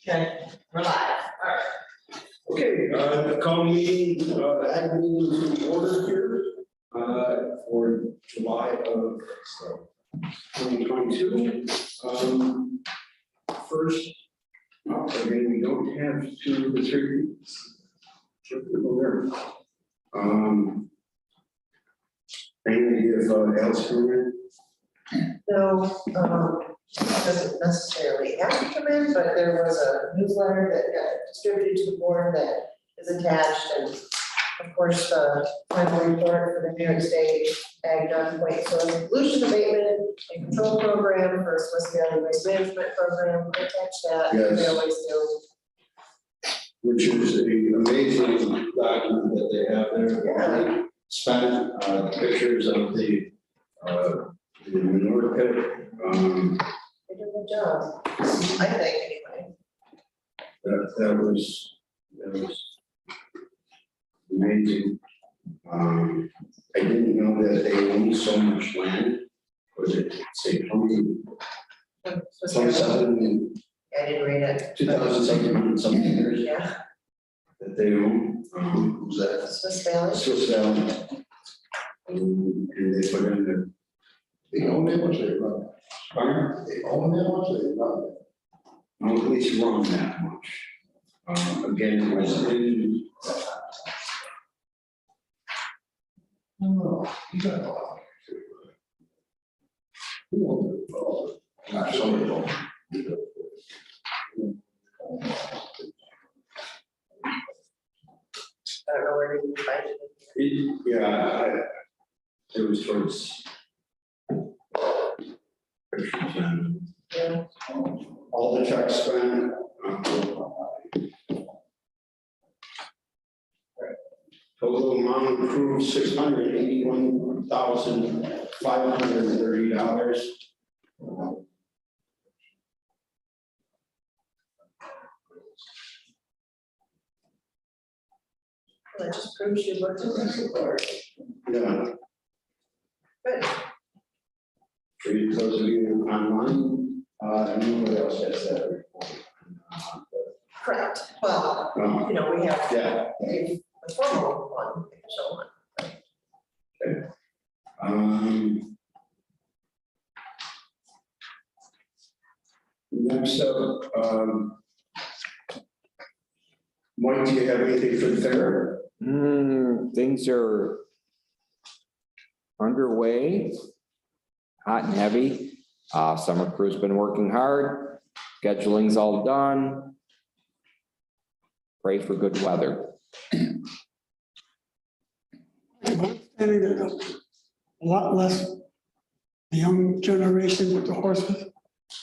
Okay, we're live. All right. Okay, call meeting, ag meeting to order here, for July of 2022. First, again, we don't have the three people there. Any idea if Al's here? No, doesn't necessarily have to come in, but there was a newsletter that got distributed to the board that is attached, and of course, the final report for the New York State Ag non-point soil pollution abatement and control program for Swiss Valley Waste Management Program. I attached that, Yes. they always do. Which is an amazing document that they have there. Yeah. Spent pictures of the manure pit. They did a good job, I think, anyway. That was amazing. I didn't know that they own so much land. Was it, say, 27, I didn't read it. 2,700 something years Yeah, that they own? Who's that? Swiss Valley. Swiss Valley. And they put in the. They own it, much they run. Pardon? They own it, much they run. No, it's wrong that much. Again, it was in. Oh, you got a lot. Who owns it? Oh, not somebody else. I don't know where to find it. Yeah, it was towards. Yeah. All the checks spent. Total amount approved $681,530. That just proves you looked at this report. Yeah. Good. For those of you online, nobody else has that report. Correct. Well, you know, we have Yeah. the formal one, the official one. Next up, Mike, do you have anything for the fair? Things are underway, hot and heavy. Summer crew's been working hard. Scheduling's all done. Pray for good weather. And there's a lot less, the young generation with the horses,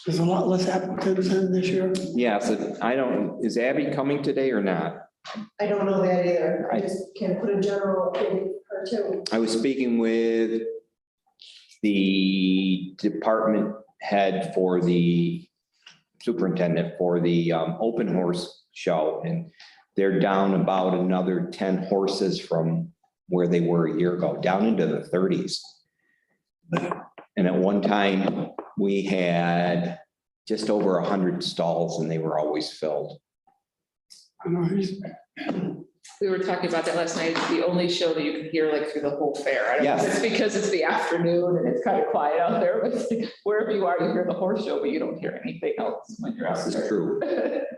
there's a lot less applicants in this year. Yeah, so I don't, is Abby coming today or not? I don't know that either. I just can put a general opinion or two. I was speaking with the department head for the superintendent for the open horse show, and they're down about another 10 horses from where they were a year ago, down into the 30s. And at one time, we had just over 100 stalls and they were always filled. I know he's, We were talking about that last night. It's the only show that you can hear like through the whole fair. I don't know if Yes. it's because it's the afternoon and it's kind of quiet out there, but it's like wherever you are, you hear the horse show, but you don't hear anything else when you're out This is there. true.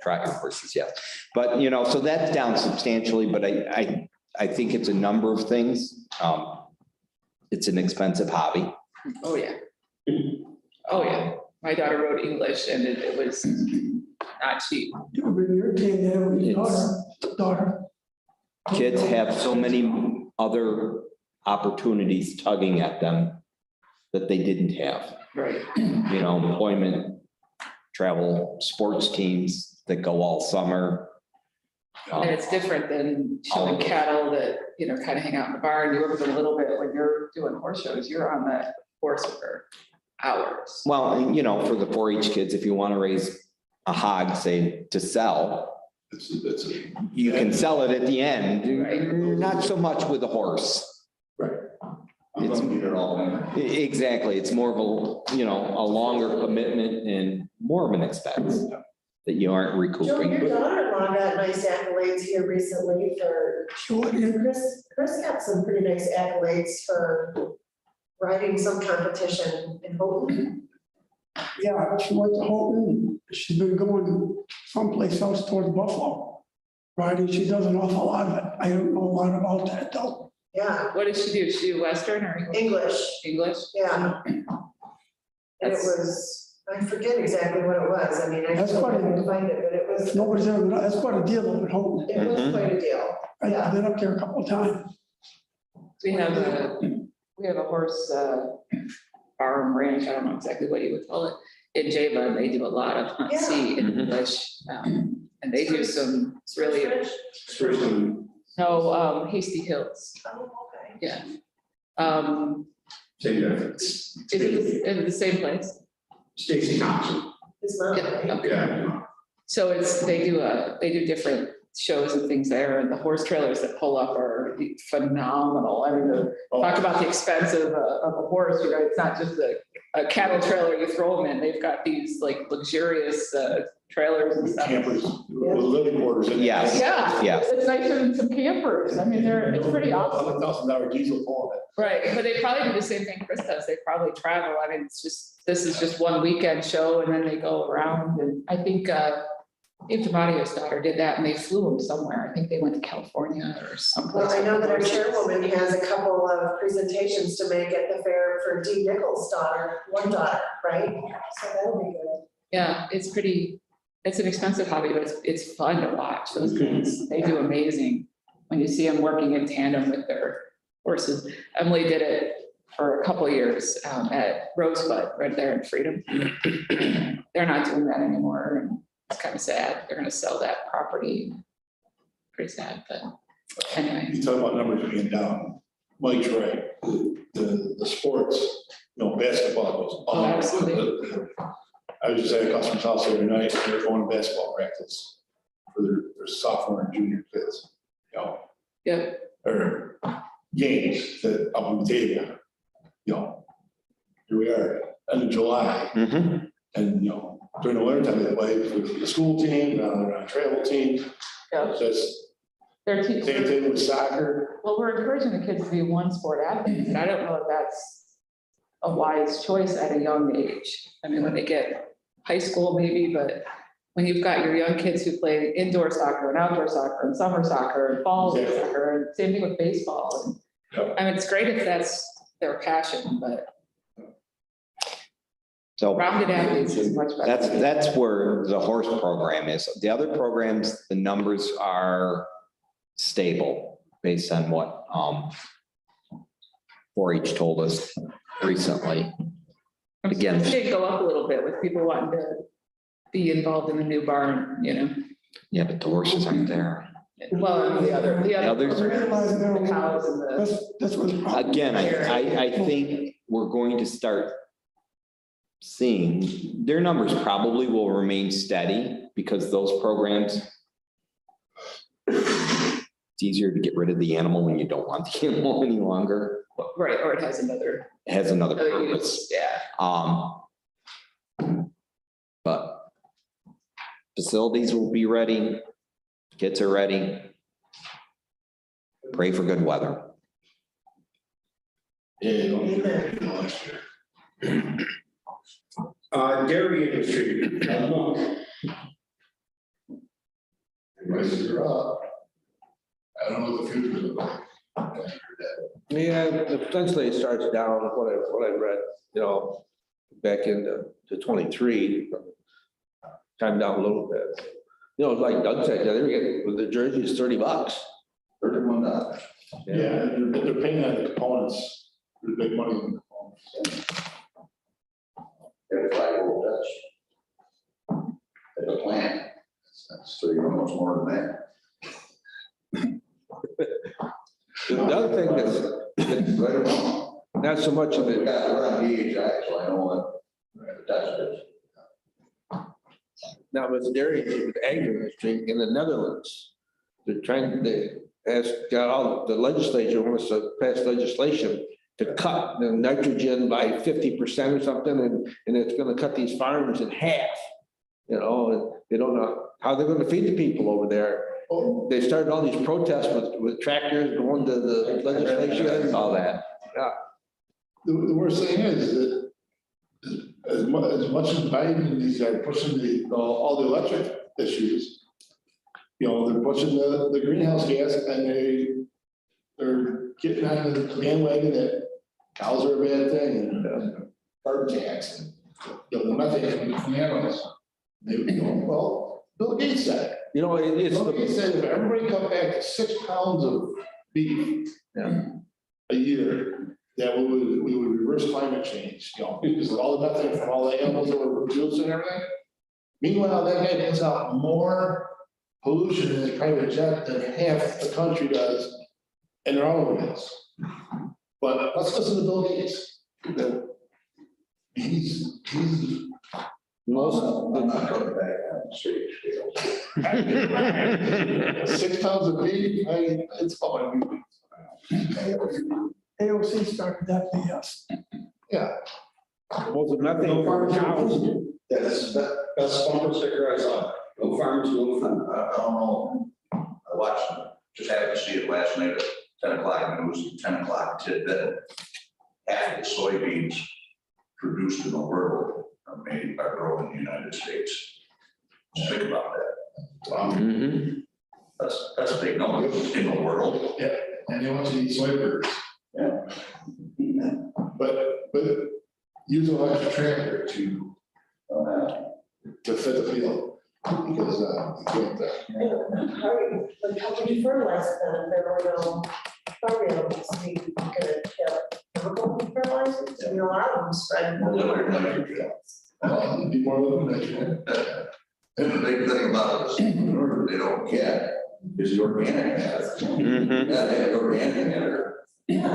Tracking horses, yes. But, you know, so that's down substantially, but I think it's a number of things. It's an expensive hobby. Oh, yeah. Oh, yeah. My daughter wrote English and it was not cheap. you'll bring your team there with your daughter. Kids have so many other opportunities tugging at them that they didn't have. Right. You know, employment, travel, sports teams that go all summer. And it's different than showing cattle that, you know, kind of hang out in the barn. You work with them a little bit when you're doing horse shows, you're on that horse for hours. Well, and you know, for the 4-H kids, if you want to raise a hog, say, to sell, you can sell it at the end, not so much with a horse. Right. It's exactly, it's more of a, you know, a longer commitment and more of an expense. that you aren't Joe, recouping. your daughter-in-law got nice accolades here recently for, Sure, yeah. Chris got some pretty nice accolades for riding some competition in Houghton. Yeah, she went to Houghton, she's been going someplace else towards Buffalo. Riding, she does an awful lot of it. I don't know a lot about that though. Yeah, What does she do? She do Western or English, English? yeah. And it That's- was, I forget exactly what it was, I mean, I That's still funny. couldn't find it, but it was, Nobody's ever, that's quite a deal up at Houghton. it was Mhm. quite a deal. I've been up there a couple of times. We have a horse, farm ranch, I don't know exactly what you would call it, in Java, and they do a lot of hunt seat in Mhm. English. And they do some really, Person, no, Hasty Hills, Oh, okay. yeah. same difference. Is it in the same place? Stacy Thompson. His mom, Yeah, right? okay. Yeah. So they do different shows and things there, and the horse trailers that pull up are phenomenal. I mean, talk about the expense of a horse, you know, it's not just a cattle trailer you throw them in. They've got these like luxurious trailers and stuff. Campers with living quarters in. Yes. Yeah. Yes. It's nicer than some campers. I mean, it's pretty awesome. $100,000 diesel full of it. Right, but they probably do the same thing Chris does. They probably travel. I mean, this is just one weekend show and then they go around, and I think Dave DiMattio's daughter did that and they flew them somewhere. I think they went to California or someplace. Well, I know that our chairwoman has a couple of presentations to make at the fair for Dee Nichols' daughter, one daughter, right? So that'll be good. Yeah, it's an expensive hobby, but it's fun to watch those things. They do amazing when you see them working in tandem with their horses. Emily did it for a couple of years at Rosebud right there in Freedom. They're not doing that anymore, and it's kind of sad. They're gonna sell that property. Pretty sad, but anyway. You talk about numbers being down, Mike's right, the sports, you know, basketball goes up. Oh, absolutely. I was just at a customer's house the other night, and they're going to basketball practice for their sophomore and junior kids, you know, Yeah, or games that up in Batavia, you know. Here we are, end of July, Mhm. and, you know, during the winter time, they play for the school team, now they're on a travel team, yeah. just They're same teaching. thing with soccer. Well, we're encouraging the kids to be one sport athletes, and I don't know if that's a wise choice at a young age. I mean, when they get high school maybe, but when you've got your young kids who play indoor soccer and outdoor soccer and summer soccer and fall Yeah. soccer, and same thing with baseball. And Yep. I mean, it's great if that's their passion, but So rounded athletes is much better. that's where the horse program is. The other programs, the numbers are stable based on what 4-H told us recently. Again. It did go up a little bit with people wanting to be involved in the new barn, you know. Yeah, but the horses aren't there. Well, and the other. others- The cows and the. That's what's the problem. Again, I think we're going to start seeing, their numbers probably will remain steady because those programs, it's easier to get rid of the animal when you don't want the animal any longer. Right, or it has another. It has another Other purpose. use, yeah. But facilities will be ready, kids are ready. Pray for good weather. Yeah, last year. Dairy industry, I don't know. Prices are up. I don't know what the future looks like. I heard that. Yeah, potentially it starts down, what I read, you know, back into 23, time down a little bit. You know, like Doug said, they were getting, with the jersey is $30. $31. Yeah, they're paying on the components, there's big money in the components. Got a 5 volt Dutch. At the plant, that's almost more than that. The other thing that's Right or wrong? not so much of We it, got, we're on DHI, so I know what the Dutch is. now with dairy, with the agri industry in the Netherlands, they're trying, they has got all, the legislature wants to pass legislation to cut the nitrogen by 50% or something, and it's gonna cut these farmers in half. you know, and they don't know how they're gonna feed the people over there. Oh, They started all these protests with tractors going to the legislation. All that. the worst thing is that as much as Biden and these guys pushing all the electric issues, you know, they're pushing the greenhouse gas and they're getting on the bandwagon that cows are a bad thing and carbon tax and, you know, the methane from animals. They, you know, well, Bill Gates said it. You know, it's Bill Gates the, said if everybody come back to 6 pounds of beef a year, that we would reverse climate change, you know, because of all the methane from all the animals that were produced and everything. Meanwhile, that guy puts out more pollution in his private jet than half the country does in their automobiles. But let's listen to Bill Gates. He's most, I'm not coming back on the stage scale. 6 pounds of beef, it's fine. AOC started that BS. Yeah, most of nothing for cows. that's the best bumper sticker I saw. No farms, no food. I don't know. I watched, just happened to see it last night at 10 o'clock news, 10 o'clock tidbit. Half the soybeans produced in the world are made by grown in the United States. Just think about that. Mhm. That's a big number in the world. Yeah, and they want you to eat soy burgers. Yeah. But use an electric tractor to fit the field. Because, you can't, How would you fertilize it then? There were no farm animals, so you could chemical fertilizers, and a lot of them spread. Limited nitrogen. it'd be more than nitrogen. And the big thing about it is, they don't get, is the organic matter. Mhm. Yeah, they have organic matter. Yeah.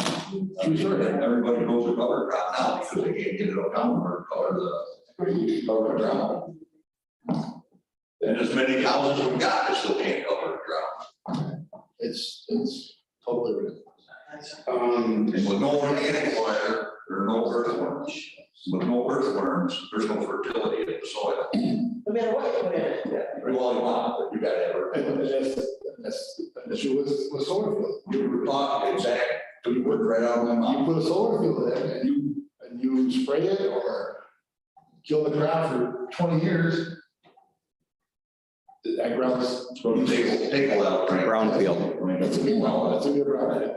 I'm sure that everybody knows a cover crop now because they can't get it on town or cover the ground. And as many cows as we've got, they still can't cover the ground. It's totally ridiculous. And with no organic matter, there are no earthworms. With no earthworms, there's no fertility in the soil. No matter what you put in it. Every one you want, but you gotta have And earthworms. that's the issue with solar field. You were talking exact, you worked right out of my You mouth. put a solar field in and you spray it or kill the crop for 20 years. That ground's. So take a lot. Brownfield. That's a big one, that's a good brownfield.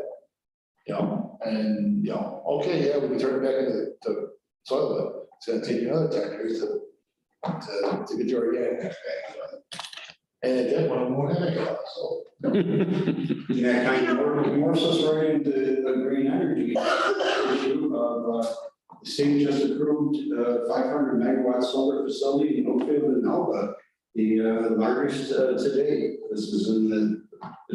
You know, and, you know, okay, yeah, we can turn it back into soil, but it's gonna take you another 10 years to get your organic back. And at that point, we won't have any of that, so. Yeah, kind of morphs us right into a green energy issue of, the state just approved 500 megawatt solar facility in Oakfield and Alba. The largest today, this is in the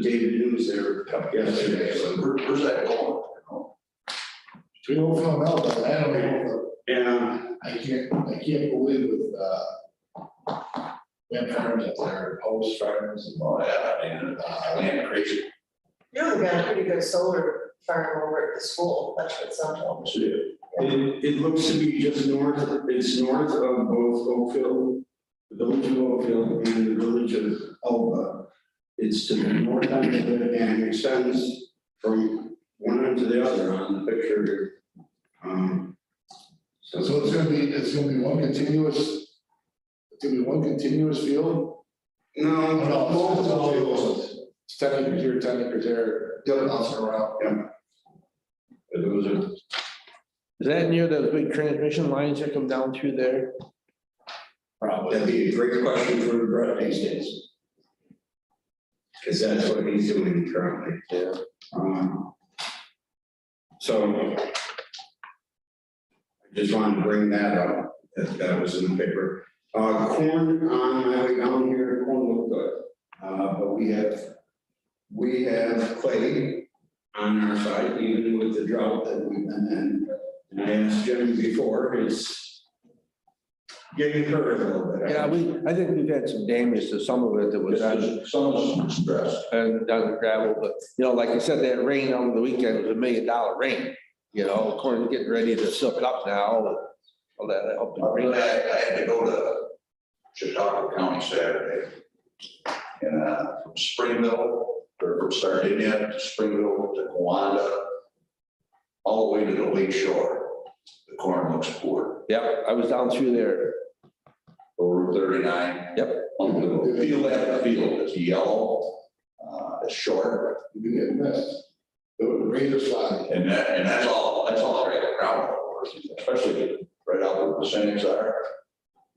David News there yesterday. So where's that going? Between Oakville and Melville, I don't know, Yeah, I can't believe with, wind farms that are post farms and all Oh, yeah, I mean, crazy. You know, we got a pretty good solar farm over at the school, that's what some told me. it looks to be just north, it's north of both Oakville, the village of Oakville and the village of Alba. It's to the north end of it and extends from one end to the other on the picture here. So it's gonna be one continuous field? No, It's 10 acres here, 10 acres there, bouncing around. those are, Is that near those big transmission lines that come down through there? that'd be a great question for Brett these days. Because that's what he's doing currently. Yeah. So I just wanted to bring that up, that was in the paper. Corn on my way down here, corn looked good. But we have clay on our side, even with the drought that we've been in. And I asked Jim before, it's getting hurt a little bit. Yeah, I think we've had some damage to some of it that was on, Some of them stress. and down the gravel, but, you know, like I said, that rain over the weekend was $1 million rain. You know, corn's getting ready to silk up now, all that helped. I had to go to Chautauqua County Saturday. And, from Springville, or from Sardinia to Springville to Wanda, all the way to the lake shore. The corn looks poor, Yep, I was down through there. over 39. Yep. Unbelievable. The field after field, it's yellow, it's short, You can get missed. The razor slide. and that's all right around, especially right out where the Senex are.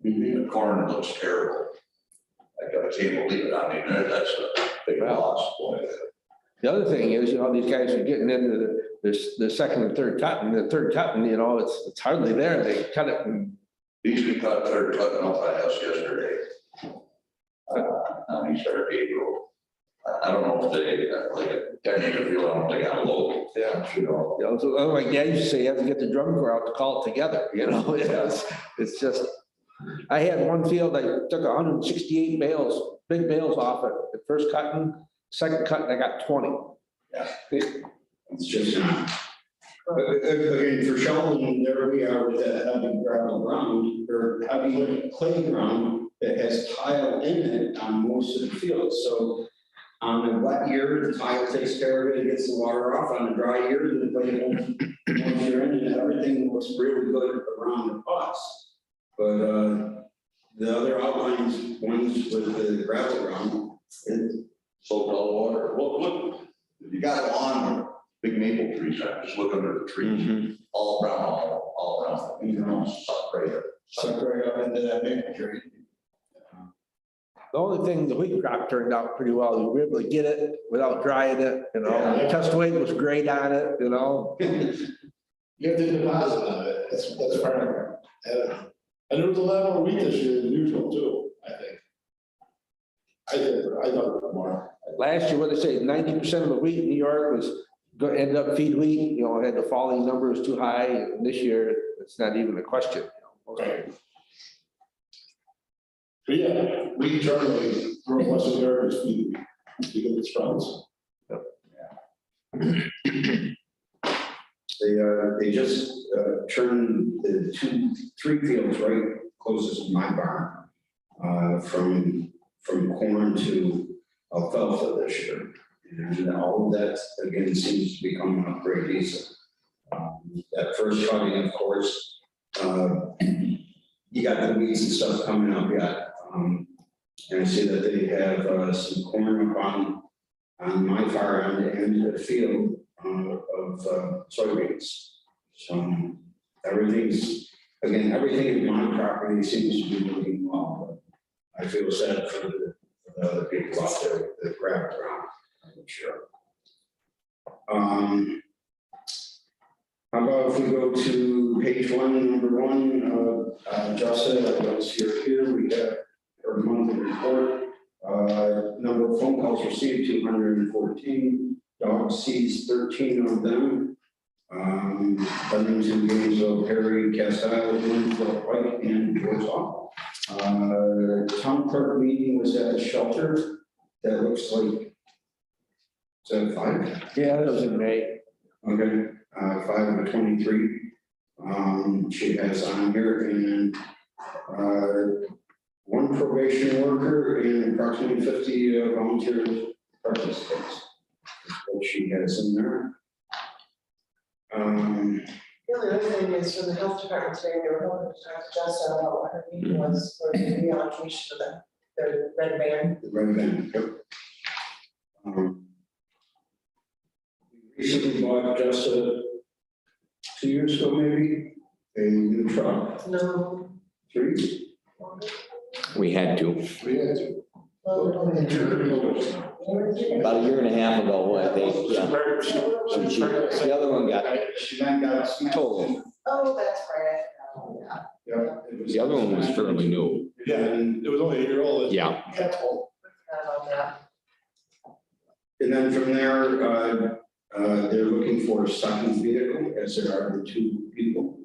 The corn looks terrible. I can't believe it, I mean, that's a big loss. The other thing is, these guys are getting into the second and third cutting. The third cutting, it's hardly there. They cut it and These we cut, they're cutting off my house yesterday. Now he started April. I don't know if they, like a 10-acre field, I don't think I load. Yeah. You know. so like Dad used to say, you have to get the drum corps out to call it together, it's just, I had one field, I took 168 bales, big bales off it, the first cutting, second cutting, I got 20. It's just not. Again, for Sheldon, there we are with that heavy gravel ground, or heavy clay ground that has tile in it on most of the fields, so. On a wet year, the tile takes care of it, it gets the water off. On a dry year, the clay won't moisture in, and everything looks really good around the pots. But the other outlines, ones with the gravel ground, it, Soaked all the water. Look, if you got a lawn, big maple trees, I just look under the trees, all around, all around, you know, suck right up. suck right up into that maple tree. The only thing, the wheat crop turned out pretty well. We were able to get it without drying it, Yeah. Test weight was great on it, You have to deposit on it, that's fair. And there was a lot more wheat this year than usual too, I think. I thought it was more. Last year, what they say, 90% of the wheat in New York was ended up feed wheat, had the falling numbers too high, and this year, it's not even a question. Okay. But yeah, we internally, grow Western areas, we get the sprouts. They just turned the 3 fields right closest to my barn, from corn to alfalfa this year. And all of that, again, seems to be coming up pretty decent. That first cutting, of course, you got the weeds and stuff coming up yet. And I see that they have some corn up on my far end of the field of soybeans. So everything in my property seems to be looking well, but I feel sad for the other people out there that grab around, I'm sure. How about if we go to page 1, number 1, Justin, I was here, we have our monthly report. Number of phone calls received, 214, dog seized 13 of them. Bennington, Gainesville, Perry, Cast Island, White, and Warsaw. Town clerk meeting was at a shelter that looks like, is that 5? Yeah, that was in May. Okay, 5 of 23. She has on here, and 1 probation worker and approximately 50 volunteer participants. That's what she has in there. The only other thing is from the health department today, they were hoping to talk to Jessica about what her meeting was for the reallocation of the red van. The red van, yep. We recently bought just 2 years ago, maybe, a new truck, No. 3. We had to, We had to. about a year and a half ago, I think, yeah. The other one got She then got smashed. totaled. Oh, that's right. Yeah. Yeah, it The other one was fairly new. Yeah, and it was only a year old. Yeah. Yeah, told. Forgot about that. And then from there, they're looking for a second vehicle, as there are 2 people.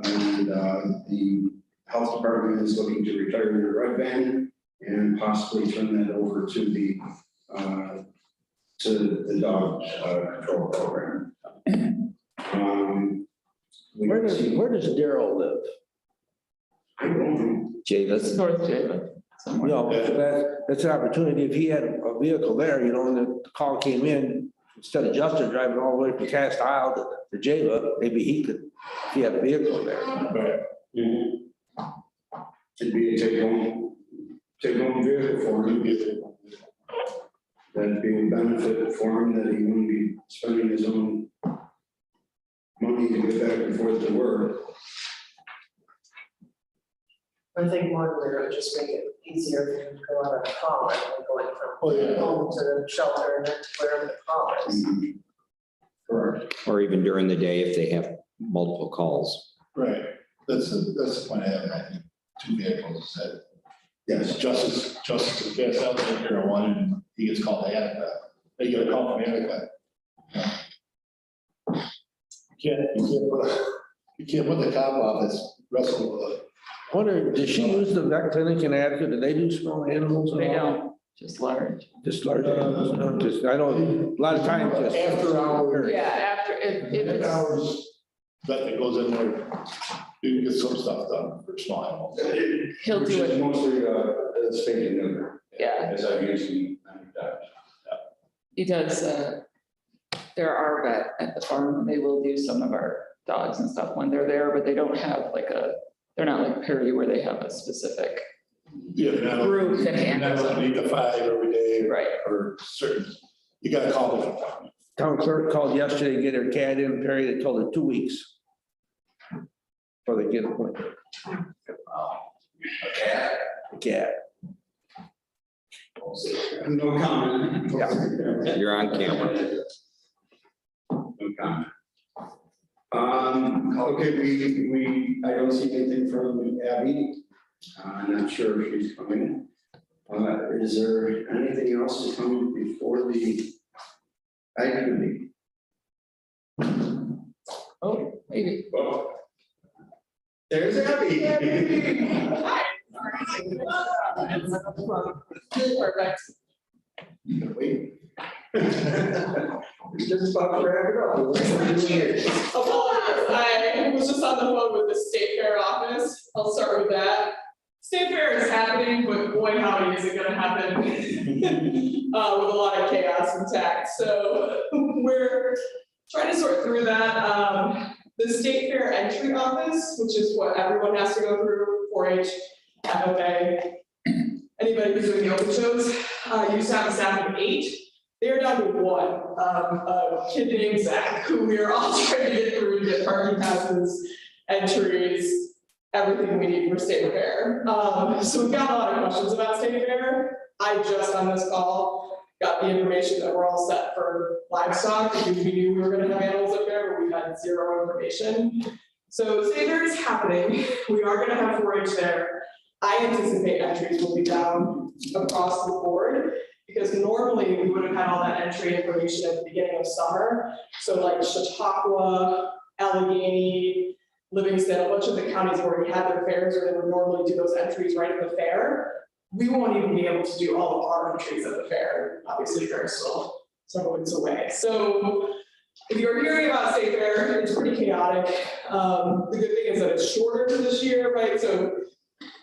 And the health department is looking to retire the red van and possibly turn that over to the dog control program. Where does Daryl live? I don't know. Javis, North Java. You somewhere. know, that's an opportunity. If he had a vehicle there, you know, and the call came in, instead of Justin driving all the way from Cast Isle to Jayla, maybe he could, if he had a vehicle there. Right. It'd be a take home vehicle for him. That'd be a benefit for him, that he wouldn't be spending his own money to get back and forth to work. I think more than it would just make it easier for him to go out on a call rather than going Oh, yeah. from home to the shelter and then to wherever the call is. Correct. Or even during the day if they have multiple calls. Right, that's the point I have, I think, 2 vehicles that, Yes. Justice gets out there, here on one, and he gets called to Annika, they get a call from Annika. You can't put the cop office wrestle with it. I wonder, does she use the vet clinic in Attica? Do they do small animals? at They all? don't, just large. Just large animals, no, just, I know, a lot of times just. After hours. Yeah, after, if After it's, hours, that goes in there, you can get some stuff done for small animals. he'll do Which is it, mostly, state and number. yeah, As I've used many times. he does, there are vet at the farm, they will do some of our dogs and stuff when they're there, but they don't have like they're not like Perry where they have a specific Yeah, not- group that handles Not them. 8 to 5 every day. Right. Or certain, you gotta call different times. Town clerk called yesterday to get her cat in, Perry, they told her 2 weeks. Before they get an appointment, A cat, the cat. No comment. You're on camera. No comment. Okay, I don't see anything from Abby. I'm not sure if she's coming. Is there anything else to come before the item meeting? Oh, maybe. Well, there's Abby. Perfect. Wait. Just about to wrap it up. Apologies, I was just on the phone with the State Fair office, I'll start with that. State Fair is happening, but boy howdy is it gonna happen with a lot of chaos and tech, so we're trying to sort through that. The State Fair entry office, which is what everyone has to go through, 4-H, FFA, anybody who's doing the open shows, used to have a staff of 8. They're down to 1, a kid named Zach, who we are all trying to get through to get parking passes, entries, everything we need for State Fair. So we've got a lot of questions about State Fair. I just on this call got the information that we're all set for livestock, because we knew we were gonna have animals up there, but we had 0 information. So State Fair is happening. We are gonna have 4-H there. I anticipate entries will be down across the board, because normally we would have had all that entry information at the beginning of summer. So like Chautauqua, Allegheny, Livingston, a bunch of the counties already had their fairs, or they would normally do those entries right at the fair. We won't even be able to do all of our entries at the fair. Obviously, fair is still several weeks away. So if you're hearing about State Fair, it's pretty chaotic. The good thing is that it's shorter this year, right? So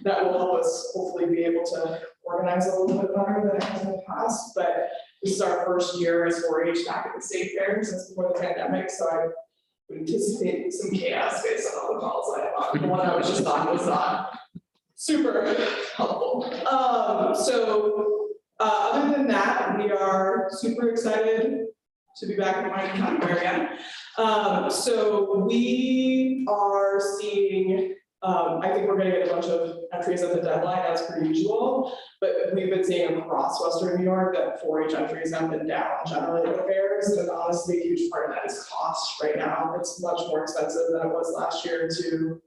that will help us hopefully be able to organize a little bit better than it has in the past. But this is our first year as 4-H back at the State Fair since before the pandemic, so I would anticipate some chaos based on all the calls I have. The one I was just on was not super helpful. Other than that, we are super excited to be back in my town area. So we are seeing, I think we're gonna get a bunch of entries at the deadline as per usual, but we've been seeing across Western New York that 4-H entries have been down generally at the fairs, and honestly, a huge part of that is cost right now. It's much more expensive than it was last year to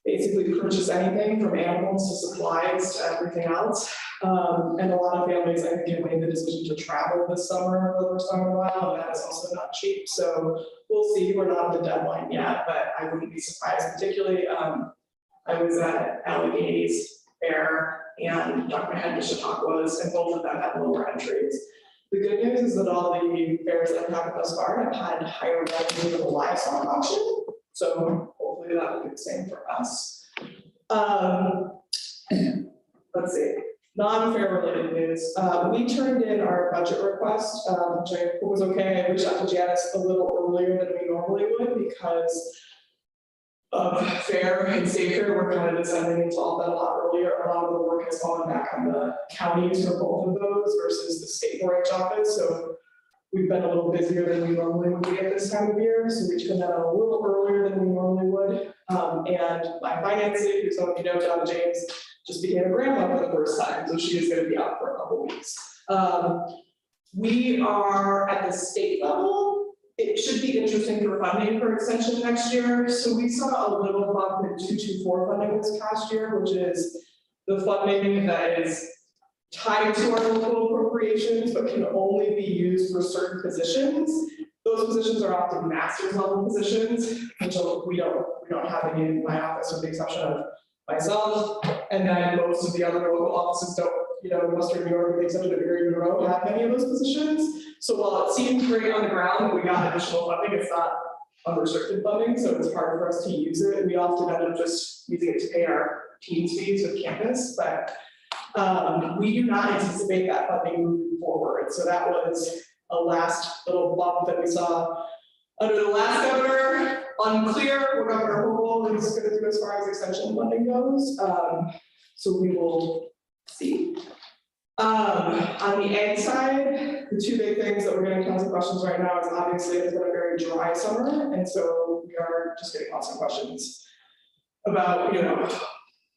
basically purchase anything from animals to supplies to everything else. And a lot of families, I think, have made the decision to travel this summer for the first time in a while, and that is also not cheap. So we'll see, we're not at the deadline yet, but I wouldn't be surprised, particularly, I was at Allegheny's fair and ducked my head to Chautauqua's, and both of them had lower entries. The good news is that all the fairs that have happened thus far have had higher revenue than the livestock auction, so hopefully that will be the same for us. let's see, non-fair related news. We turned in our budget request, which I hope was okay. I reached out to Janice a little earlier than we normally would because of fair and safer. We're kind of descending into all that a lot earlier. A lot of the work has fallen back on the counties for both of those versus the state branch office. So we've been a little busier than we normally would be at this time of year. So we turned that out a little earlier than we normally would. And my finance lead, who some of you know, Donna James, just became a grandma for the first time. So she is going to be out for a couple weeks. We are at the state level. It should be interesting for funding for extension next year. So we saw a little bump in 224 funding this past year, which is the funding that is tied to our local appropriations, but can only be used for certain positions. Those positions are often master's level positions, which we don't have any in my office with the exception of myself. And then most of the other local offices don't, in Western New York, with the exception of Erie Monroe, have many of those positions. So while it seems great on the ground that we got additional funding, it's not unrestricted funding, so it's hard for us to use it. We often end up just using it to pay our teams fees with campus, but we do not anticipate that funding moving forward. So that was a last little bump that we saw under the last governor. Unclear what Governor Hochul is going to do as far as extension funding goes. So we will see. On the ag side, the two big things that we're getting tons of questions right now is obviously it's been a very dry summer, and so we are just getting lots of questions about,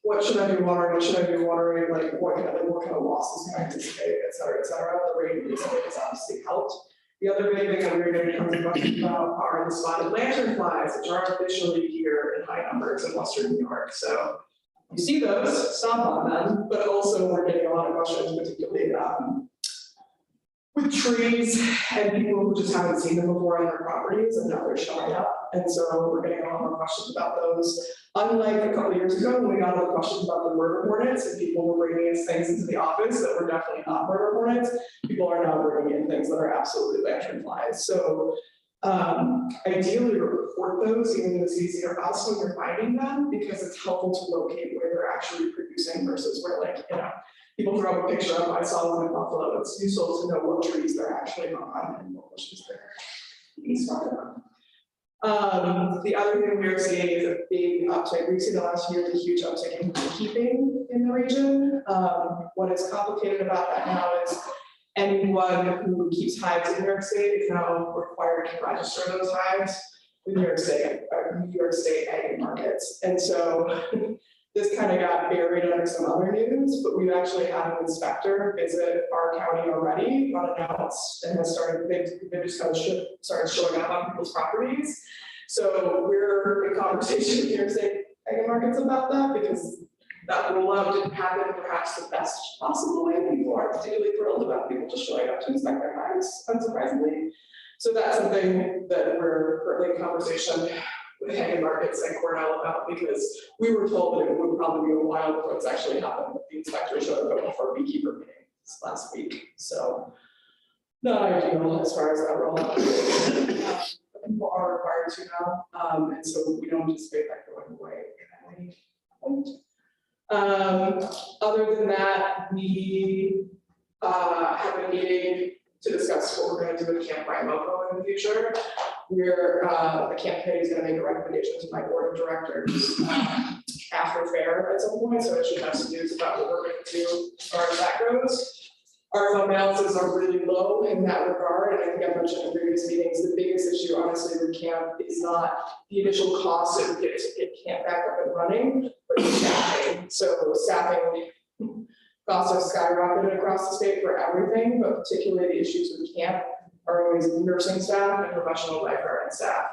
what should I be watering, what should I be watering, like what kind of losses can I anticipate, et cetera, et cetera. The rain has obviously helped. The other big thing that we're getting tons of questions about are the spotted lanternflies, which are officially here in high numbers in Western New York. So you see those, stomp on them, but also we're getting a lot of questions, particularly with trees and people who just haven't seen them before on their properties and now they're showing up. And so we're getting a lot more questions about those. Unlike a couple of years ago, when we got a lot of questions about the murder hornets and people were bringing us things into the office that were definitely not murder hornets, people are now bringing in things that are absolutely lanternflies. So ideally report those even to the CDC or us when you're finding them, because it's helpful to locate where they're actually producing versus where, people throw up a picture of, I saw one in Buffalo. It's useful to know what trees they're actually on and what bushes they're being spotted on. The other thing we are seeing is a big uptick. We've seen the last year a huge uptick in beekeeping in the region. What is complicated about that now is anyone who keeps hives in New York State is now required to register those hives with New York State ag markets. And so this kind of got buried under some other news, but we've actually had an inspector visit our county already, unannounced, and has started, they just kind of started showing up on people's properties. So we're in conversation with New York State ag markets about that, because that rollout didn't happen perhaps the best possible way. People aren't particularly thrilled about people just showing up to inspect their hives, unsurprisingly. So that's something that we're currently in conversation with Hagen Markets and Cornell about, because we were told that it would probably be a while before it's actually happened, but the inspector showed up before beekeeper meeting last week. So not ideal as far as that rollout. People are required to now, and so we don't anticipate that going away at any point. Other than that, we have a meeting to discuss what we're going to do with Camp Rimoco in the future. The camp committee is going to make a recommendation to my board of directors after fair at some point, so it should have some news about what we're going to do as far as that goes. Our fund balances are really low in that regard, and I think I mentioned in previous meetings, the biggest issue honestly with camp is not the initial cost that we get to get camp back up and running, but staffing. So staffing costs are skyrocketed across the state for everything, but particularly the issues with camp are always nursing staff and professional lifeguard staff.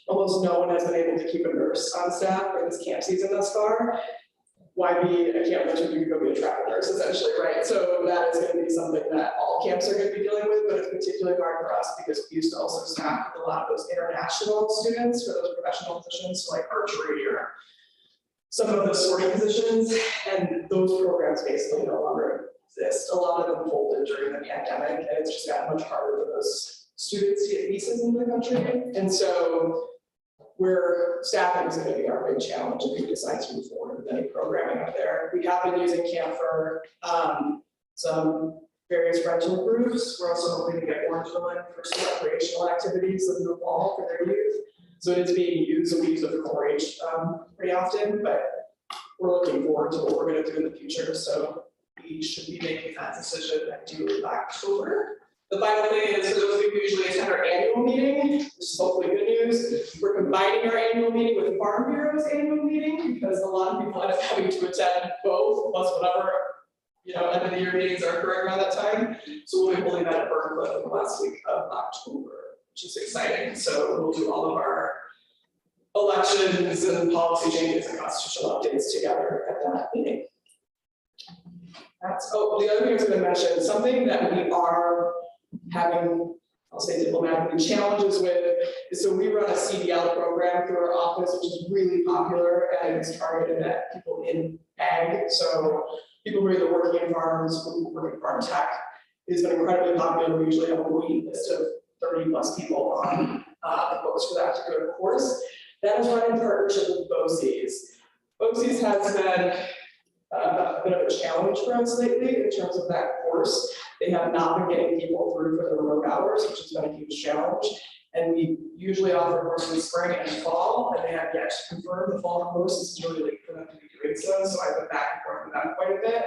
Almost no one has been able to keep a nurse on staff for this camp season thus far. Why be a camp nurse when you can go be a travel nurse, essentially, right? So that is going to be something that all camps are going to be dealing with, but it's particularly hard for us because we used to also staff with a lot of those international students for those professional positions, so like archery or some of the sporting positions, and those programs basically no longer exist. A lot of them folded during the pandemic, and it's just gotten much harder for those students to get visas into the country. And so where staffing is gonna be our big challenge if we decide to move forward with any programming up there. We have been using camp for, some various rental groups. We're also hoping to get Orangeville in for some recreational activities in the fall for their youth. So it is being used, so we use it for 4-H, pretty often, but we're looking forward to what we're gonna do in the future, so we should be making that decision ideally by October. The final thing is, for those who usually attend our annual meeting, which is hopefully good news, we're combining our annual meeting with Farm Bureau's annual meeting, because a lot of people end up having to attend both, plus whatever, end of the year meetings are occurring around that time. So we'll be holding that at Burncliffe in the last week of October, which is exciting. So we'll do all of our elections and policy changes and constitutional updates together at that meeting. The other thing I was gonna mention, something that we are having, I'll say diplomatically, challenges with, is so we run a CDL program through our office, which is really popular and it's targeted at people in ag. So people who are either working in farms, who work in farm tech, it's been incredibly popular. We usually have a waiting list of 30+ people on the books for that particular course. That is run in partnership with BOCES. BOCES has been a bit of a challenge for us lately in terms of that course. They have not been getting people through for their road hours, which has been a huge challenge. And we usually offer courses in spring and fall, and they have yet to confirm the fall course. It's really late for them to be doing so I've been back and forth with them quite a bit.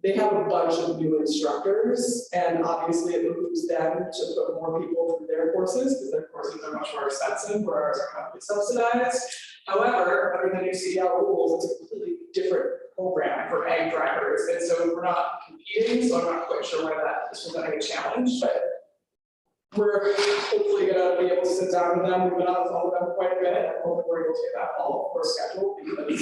They have a bunch of new instructors, and obviously it behooves them to put more people through their courses, because their courses are much more expensive, where ours are heavily subsidized. However, under the new CDL rules, it's a completely different program for ag drivers, and so we're not competing, so I'm not quite sure why this was a challenge, but we're hopefully gonna be able to sit down with them. We've been on the phone with them quite a bit, and hopefully we're able to get that all course scheduled, because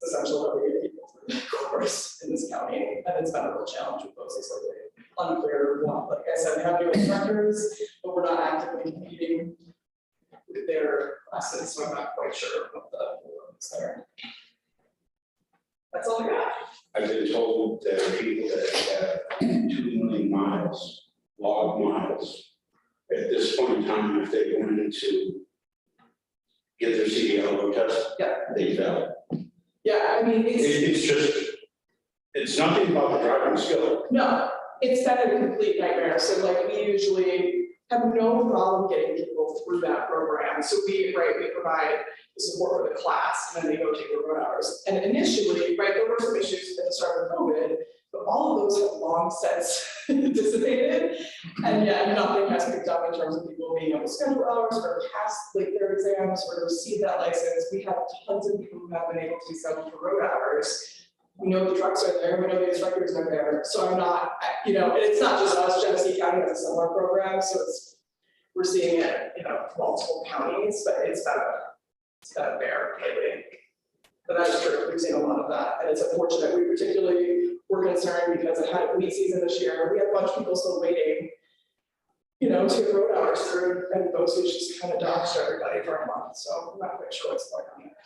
it's essential that we get people through the course in this county, and it's been a real challenge with BOCES lately. Unclear, like I said, we have new instructors, but we're not actively competing with their classes, so I'm not quite sure what the rule is there. That's all I got. I've been told that people that have 2 million miles, log miles, at this point in time, if they wanted to get their CDL test, Yeah. they fail. Yeah, I mean, It's just, it's nothing about the driving skill. no, it's been a complete nightmare. So like we usually have no problem getting people through that program. So we provide the support for the class, and then they go take their road hours. And initially, there were some issues at the start of COVID, but all of those have long since dissipated. And yet nothing has picked up in terms of people being able to schedule hours or pass their exams or receive that license. We have tons of people who have been able to be scheduled for road hours. We know the trucks are there, we know the instructors are there, so I'm not, and it's not just us, Genesee County has a similar program, so we're seeing it, multiple counties, but it's been a bear lately. But that's true, we've seen a lot of that, and it's unfortunate. We particularly were concerned because it had a wheat season this year, we had a bunch of people still waiting, to get road hours through, and those who just kind of dodged everybody for a month, so I'm not quite sure what's going on there.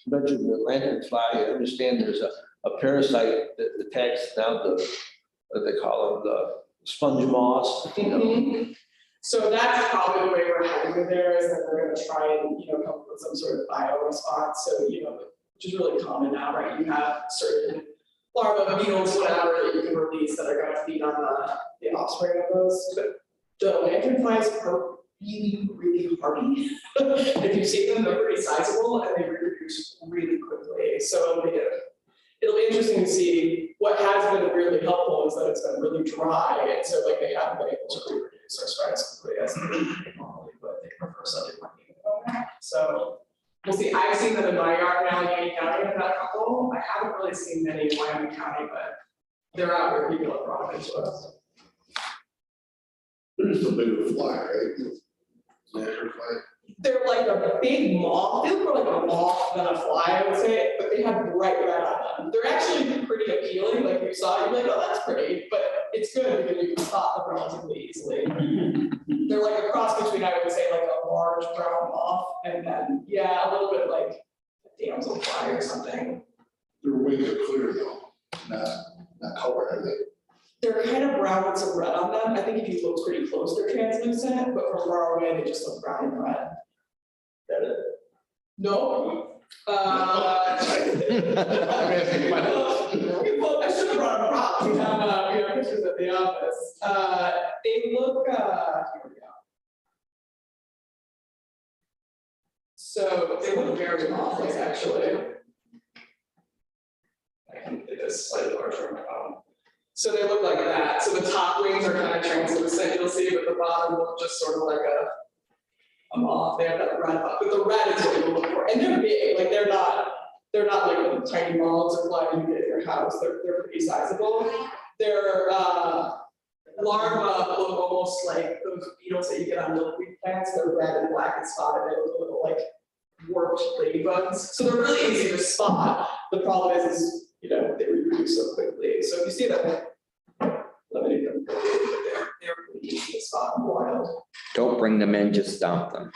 Mentioned the lanternfly. I understand there's a parasite that attacks now what they call them, the sponge moss. So that's probably the way we're heading with there, is that we're gonna try and, come up with some sort of bio response. So, which is really common now, right? You have certain larvae, beetles, whatever, that you can release that are gonna feed on the offspring of those. But the lanternflies are really, really hardy. If you see them, they're pretty sizable and they reproduce really quickly. So it'll be interesting to see. What has been really helpful is that it's been really dry, and so they haven't been able to reproduce or spread as quickly as they normally would. They prefer something more uniform. So we'll see. I've seen them in my yard in Allegheny County. I've got a couple. I haven't really seen many in Wyoming County, but they're out where people have brought them into us. They're just a bit of a fly, right? Lanternfly. They're like a big moth. They look more like a moth than a fly, I would say, but they have bright red on them. They're actually pretty appealing. Like you saw, you're like, oh, that's pretty, but it's good because you can spot them relatively easily. They're like a cross between, I would say, like a large brown moth and then, a little bit like a damselfly or something. Their wings are clear though, not colored, are they? They're kind of brown with some red on them. I think if you look pretty close, they're translucent, but from far away, they just look brown and red. That it? No. I'm asking I should have brought a prop. We have pictures at the office. They look, here we go. So they look very ominous, actually. I can get this slightly larger on my phone. So they look like that. So the top wings are kind of translucent, you'll see, but the bottom look just sort of like a moth. They have that red, but the red is what you look for. And they're big, like they're not like the tiny moths or fly you get in your house. They're pretty sizable. Their larvae look almost like those beetles that you get on milkweed plants. They're red and black and spotted. They look a little like warped ladybugs. So they're really easy to spot. The problem is they reproduce so quickly. So if you see them, limiting them, they're pretty easy to spot in the wild. Don't bring them in, just dump them.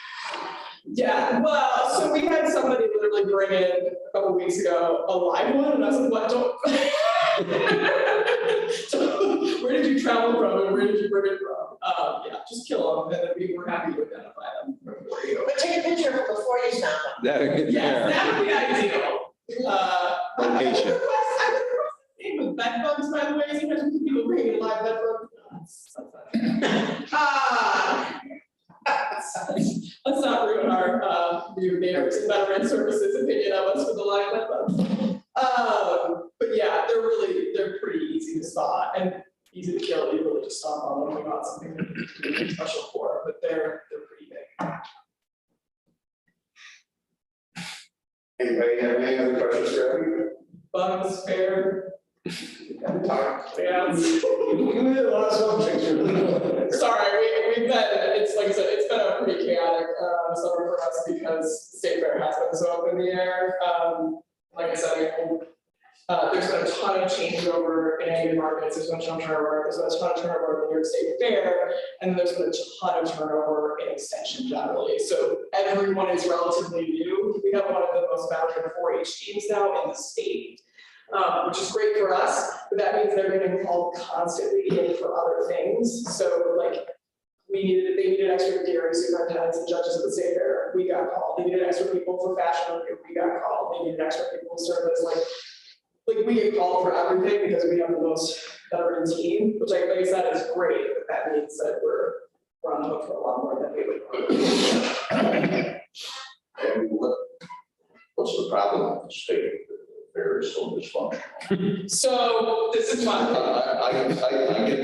Yeah, well, so we had somebody literally bring in a couple weeks ago a live one, and I said, what, don't. So, where did you travel from and where did you bring it from? Yeah, just kill them, and then we were happy to identify them. Before you go. But take a picture before you stop them. Yes, that would be ideal. Location. I would request the same with bed bugs, by the way, sometimes we people bring in live bed bugs. Let's not ruin our new neighbors and veteran services opinion of us with the live bed bugs. But yeah, they're pretty easy to spot and easy to kill. You really just stomp on them without something really special for, but they're pretty big. Anybody have any other questions for me? Bugs, fair. Talk. Yeah. We had a lot of subjects really. Sorry, we've been, it's like I said, it's been a pretty chaotic summer for us because State Fair has been so up in the air. Like I said, there's been a ton of changeover in Asian markets, there's been a ton of turnover, there's been a ton of turnover in the New York State Fair, and there's been a ton of turnover in extension generally. So everyone is relatively new. We have one of the most veteran 4-H teams now in the state. Which is great for us, but that means they're getting called constantly in for other things. So like they needed extra dairy superintendents and judges at the State Fair, we got called. They needed extra people for fashion review, we got called. They needed extra people to serve as like we get called for everything because we have the most veteran team, which like I said is great, but that means that we're on the hook for a lot more than we would. And what's the problem with the state? Fair is so dysfunctional. So this is my. I get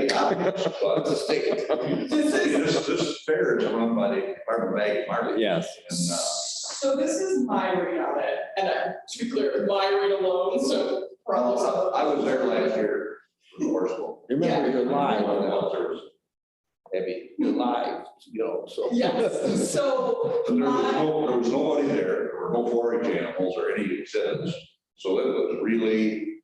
the obvious, but It's a state. this fair is run by the Department of Ag Market. Yes. And, So this is my read on it, and to be clear, my read alone, so. I was there last year for the horse bowl. Remember, you're live on that. There was Abby, you're live, so. Yes, so there my, was nobody there, there were no 4-H animals or any exhibits, so it was really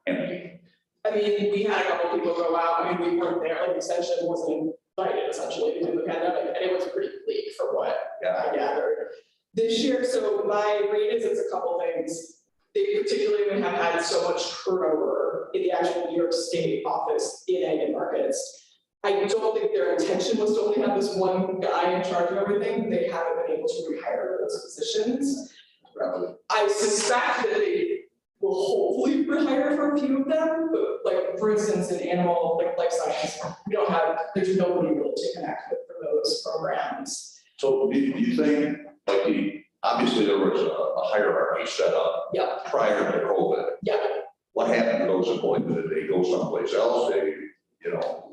empty. I mean, we had a couple people go out, I mean, we weren't there, like extension wasn't invited essentially due to the pandemic, and it was pretty bleak for what I gathered. This year, so my read is it's a couple things. They particularly have had so much turnover in the actual New York State office in ag and markets. I don't think their intention was to only have this one guy in charge of everything. They haven't been able to rehire those positions. I suspect that they will hopefully rehire for a few of them, but like for instance, in animal like life science, there's nobody really to connect with for those programs. So do you think, like obviously there was a hierarchy set up Yeah, prior to COVID. yeah. What happened to those employees? Did they go someplace else? They,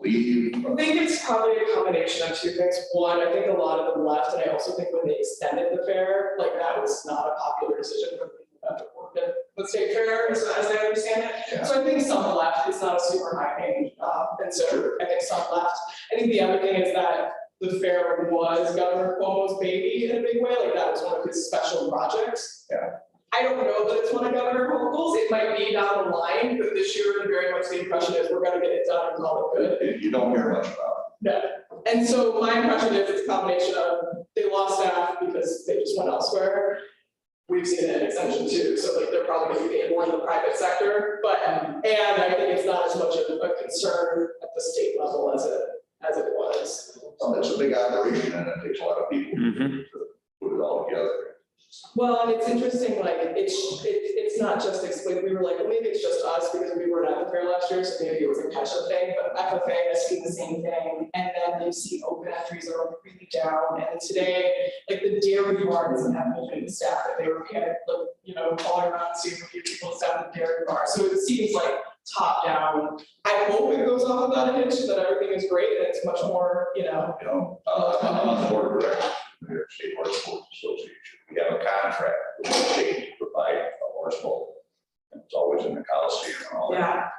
leave? I think it's probably a combination of two things. One, I think a lot of them left, and I also think when they extended the fair, like that was not a popular decision for the people that worked at the state fair, as I understand it. Yeah. So I think some left. It's not a super high paying job, and so I think some left. I think the other thing is that the fair was Governor Cuomo's baby in a big way. Like that was one of his special projects. Yeah. I don't know that it's one of Governor Hochul's. It might be down the line, but this year, very much the impression is we're gonna get it done and call it good. You don't hear much about No. And so my impression is it's a combination of they lost staff because they just went elsewhere. We've seen it in extension too, so like they're probably gonna be paid more in the private sector, but, and I think it's not as much concern at the state level as it was. Well, it's a big operation and it takes a lot of people to put it all together. Well, and it's interesting, like, it's not just, like, we were like, well, maybe it's just us because we weren't at the fair last year, so maybe it was a catch-up thing, but FFA has seen the same thing. And then they've seen open entries are really down, and today, like, the dairy bar doesn't have open staff, that they were panicked, like, you know, calling around, seeing if people staff the dairy bar, so it seems like top down. I hope it goes off without a hitch, that everything is great, and it's much more, you know. I'm on the board of directors of the New York State Horse Sports Association. We have a contract with the state to provide a horse bowl. And it's always in the Coliseum and all that. Yeah,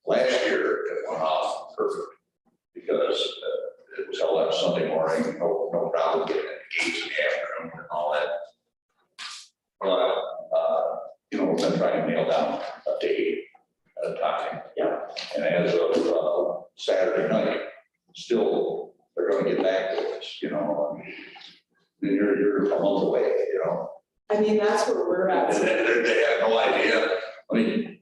Last year, it went off perfect because it was held on Sunday morning, no problem getting at the gates in the afternoon and all that. But, you know, we've been trying to nail down a date at a time. Yeah. And as of Saturday night, still, they're gonna get back to us, you know, then you're a month away, you know. I mean, that's where we're at. And they have no idea. I mean,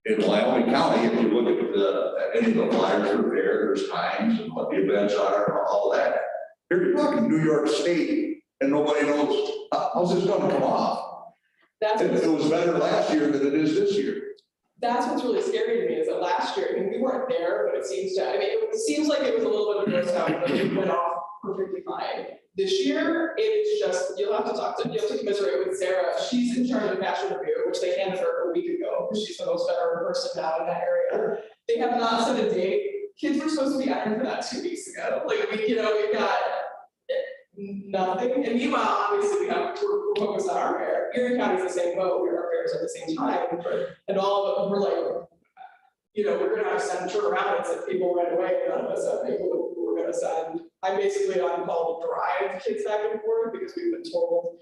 in Wyoming County, if you look at any of the flyers that are there, there's times and what the events are, and all that. Here you're talking New York State, and nobody knows, how's this gonna come off? That's It was better last year than it is this year. That's what's really scary to me is that last year, I mean, we weren't there, but it seems to, I mean, it seems like it was a little bit of a ghost town, but it went off perfectly fine. This year, it's just, you'll have to commiserate with Sarah. She's in charge of Fashion Review, which they handed her a week ago, because she's the most veteran person now in that area. They have not set a date. Kids were supposed to be entering for that 2 weeks ago. Like, we've got nothing. And meanwhile, obviously, we're focused on our fair. Erie County's the same boat. Our fairs at the same time. And all of it, we're like, you know, we're gonna have to send turnaround and send people right away. None of us have people who we're gonna send. I'm basically on call to drive kids back and forth because we've been told,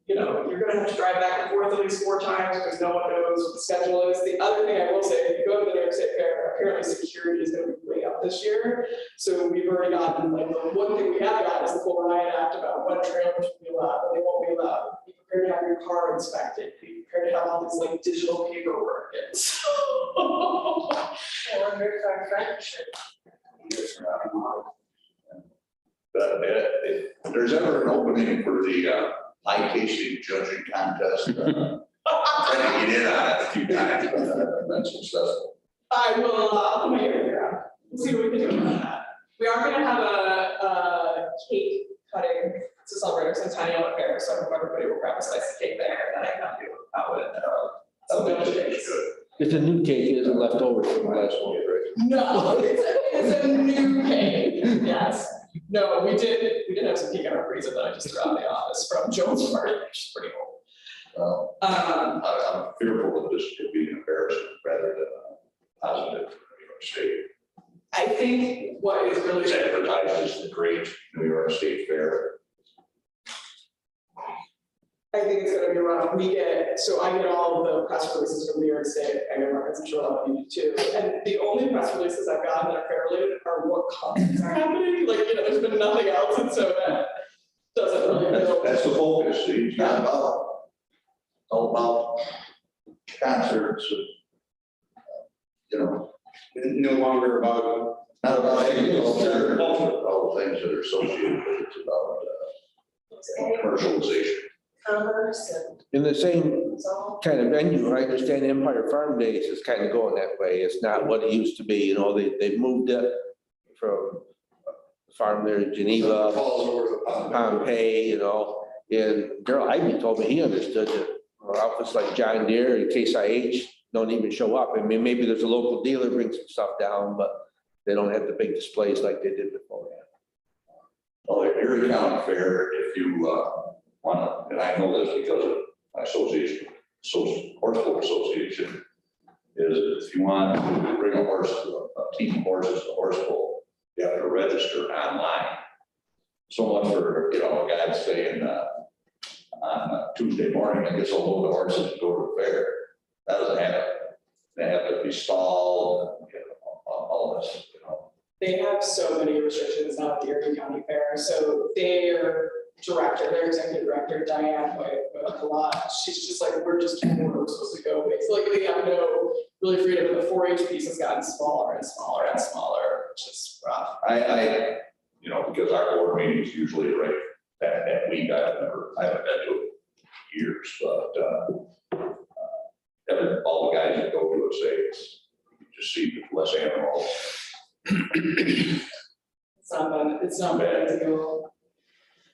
you know, you're gonna have to drive back and forth at least 4 times because no one knows what the schedule is. The other thing I will say, if you go to the New York State Fair, apparently security is gonna be way up this year. So we've already gotten, like, the one thing we have got is the full Riot Act about what trailers will be allowed, what they won't be allowed. Be prepared to have your car inspected, be prepared to have all this like digital paperwork. And so. I wonder if our friendship. But if there's ever an opening for the high tasting judging contest, trying to get in on it a few times, but I've been successful. I will, I'll put my ear in the ground. We'll see what we can do about that. We are gonna have a cake cutting to celebrate our centennial at fair, so I hope everybody will grab a slice of cake there, and I can help you out with It's a new cake, isn't left over from the last one, right? No, it's a new cake, yes. No, we did have some cake in our freezer that I just threw out of the office from Jones Party, which is pretty cool. I'm fearful that this could be an embarrassment rather than a positive for New York State. I think what is really. It's advertised as the great New York State Fair. I think it's gonna be rough. I get all of the press releases from New York State, I get records, I'm sure a lot of you do too. And the only press releases I've gotten that are fair related are what concerts are happening, like, you know, there's been nothing else, and so that doesn't really know. That's the focus, see, it's not about, all about concerts, you know, No longer about, not about anything else, all the things that are associated with it, it's about commercialization. Commerce and In the same it's all. kind of venue, I understand Empire Farm Days is kind of going that way. It's not what it used to be, you know, they moved it from farm there in Geneva, falls over the pond. Pompeii, you know. And Darrell Ivy told me he understood that outfits like John Deere and Case IH don't even show up. I mean, maybe there's a local dealer brings some stuff down, but they don't have the big displays like they did before. Well, the Erie County Fair, if you want to, and I know this because of my association, Horse Boat Association, is if you want to bring a horse, a team of horses to horse bowl, you have to register online. So much for, you know, a guy saying on Tuesday morning, I guess I'll load the horses and go to the fair. That doesn't happen. They have to be stalled, you know, all this, you know. They have so many restrictions now at the Erie County Fair, so their executive director, Diane White, a lot, she's just like, we're just told where we're supposed to go, it's like, they have no really freedom, and the 4-H piece has gotten smaller and smaller and smaller, which is rough. I, you know, because our board meeting is usually right that week, I haven't been to it in years, but, having all the guys that go to it say, you just see less animals. It's not bad to go.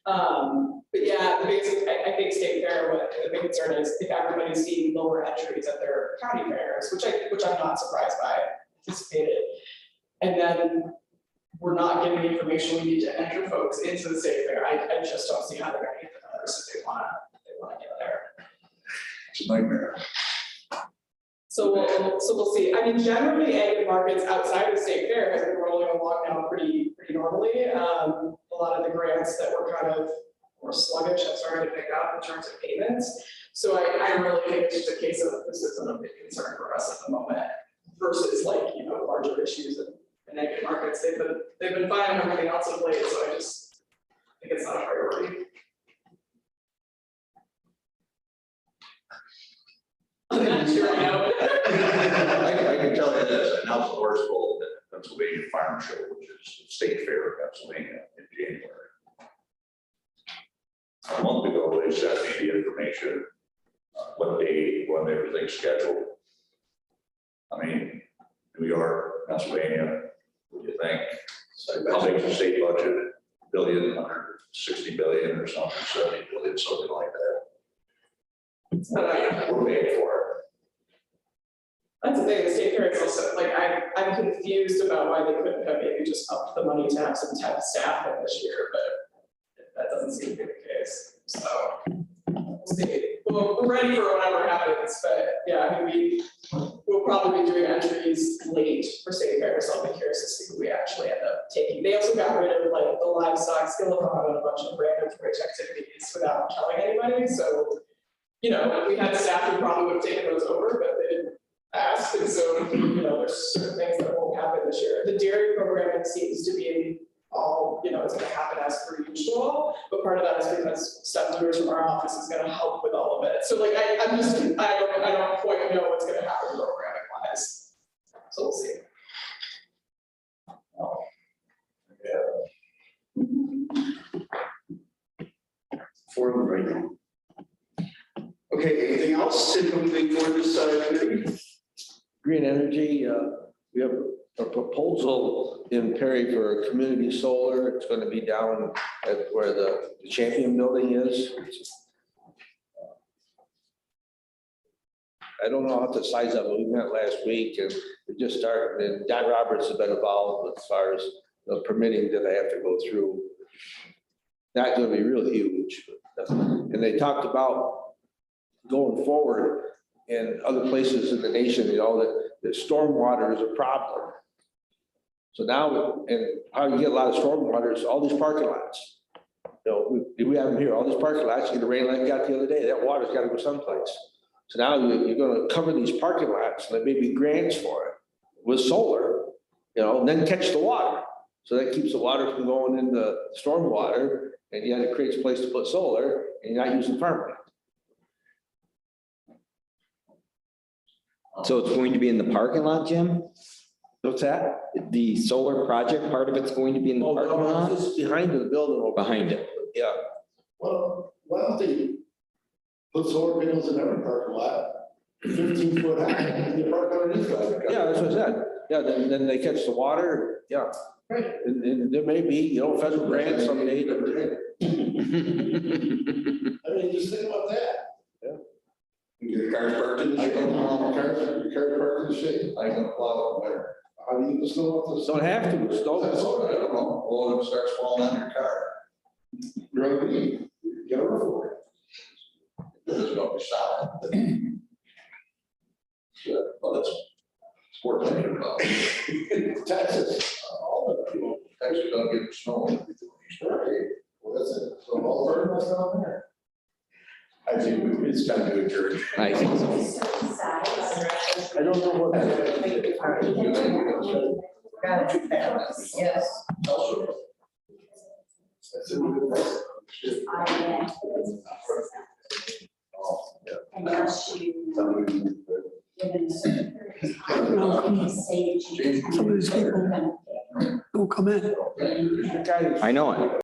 But yeah, the basic, I think state fair, what the big concern is if everybody's seeing lower entries at their county fairs, which I'm not surprised by, anticipated. And then we're not getting the information we need to enter folks into the state fair. I just don't see how they're gonna get the numbers if they wanna get there. It's a nightmare. So we'll see. I mean, generally, ag markets outside of the state fair have been rolling along now pretty normally. A lot of the grants that were kind of more sluggish have started to pick up in terms of payments. So I really think it's just a case of this isn't a big concern for us at the moment versus like, you know, larger issues in ag markets. They've been fine and everything else of late, so I just think it's not a priority. I'm not sure I know. I can tell you this, I announced the horse bowl at the Pennsylvania Farm Show, which is the state fair in Pennsylvania in January. A month ago, they sent me the information, what day, when everything's scheduled. I mean, New York, Pennsylvania, what do you think? How big is the state budget? Billion, 160 billion or something, 70 billion, something like that. We're paying for it. That's the thing, the state fair is also, like, I'm confused about why they couldn't have maybe just upped the money to have some temp staff in this year, but that doesn't seem to be the case, so. We'll see, we're ready for whatever happens, but yeah, I mean, we'll probably be doing entries late for state fair, so I'll be curious to see who we actually end up taking. They also got rid of like the livestock skillathon and a bunch of random rich activities without telling anybody, so, you know, we had staff who probably would have taken those over, but they didn't ask, and so, you know, there's certain things that won't happen this year. The dairy programming seems to be all, you know, it's gonna happen as per usual, but part of that is because Steph Lewis from our office is gonna help with all of it. So like, I don't quite know what's gonna happen programming wise, so we'll see. For the right now. Okay, anything else to come before this committee? Green energy, we have a proposal in Perry for community solar. It's going to be down at where the Champion building is. I don't know how to size up. We met last week and we just started, and Don Roberts has been involved as far as the permitting that they have to go through. Not going to be real huge. And they talked about going forward in other places in the nation, you know, that stormwater is a problem. So now, and how you get a lot of stormwater is all these parking lots. You know, we have them here, all these parking lots, you get a rain like we got the other day, that water's got to go someplace. So now you're going to cover these parking lots, and there may be grants for it with solar, you know, and then catch the water. So that keeps the water from going into stormwater, and yet it creates a place to put solar, and you're not using farmland. So it's going to be in the parking lot, Jim? What's that? The solar project, part of it's going to be in the Oh, parking no, lot? it's behind the building. over Behind it. Yeah. Well, why don't they put solar panels in every parking lot, 15 foot high, and you park underneath it? Yeah, that's what I said. Yeah, then they catch the water, yeah. Right. And there may be, you know, federal grants someday to. I mean, just think about that. Your car's parked in the I shade. can, your car parked in the shade. I can plow it winter. How do you get the snow off the? Don't have to, it's don't. I don't know, well, it starts falling on your car. You're on the lead. Get over for it. It's gonna be solid. Yeah, well, that's worth thinking about. Texas, all the people. Texas don't get snow. Right. Well, that's it. So all the birds down there. I think it's time to adjourn. I think so. I don't know what. Got it. Yes. That's a good question. Oh, yeah. Unless you, within a certain period of time. now come, some of these people don't come in. The guy who's I know it.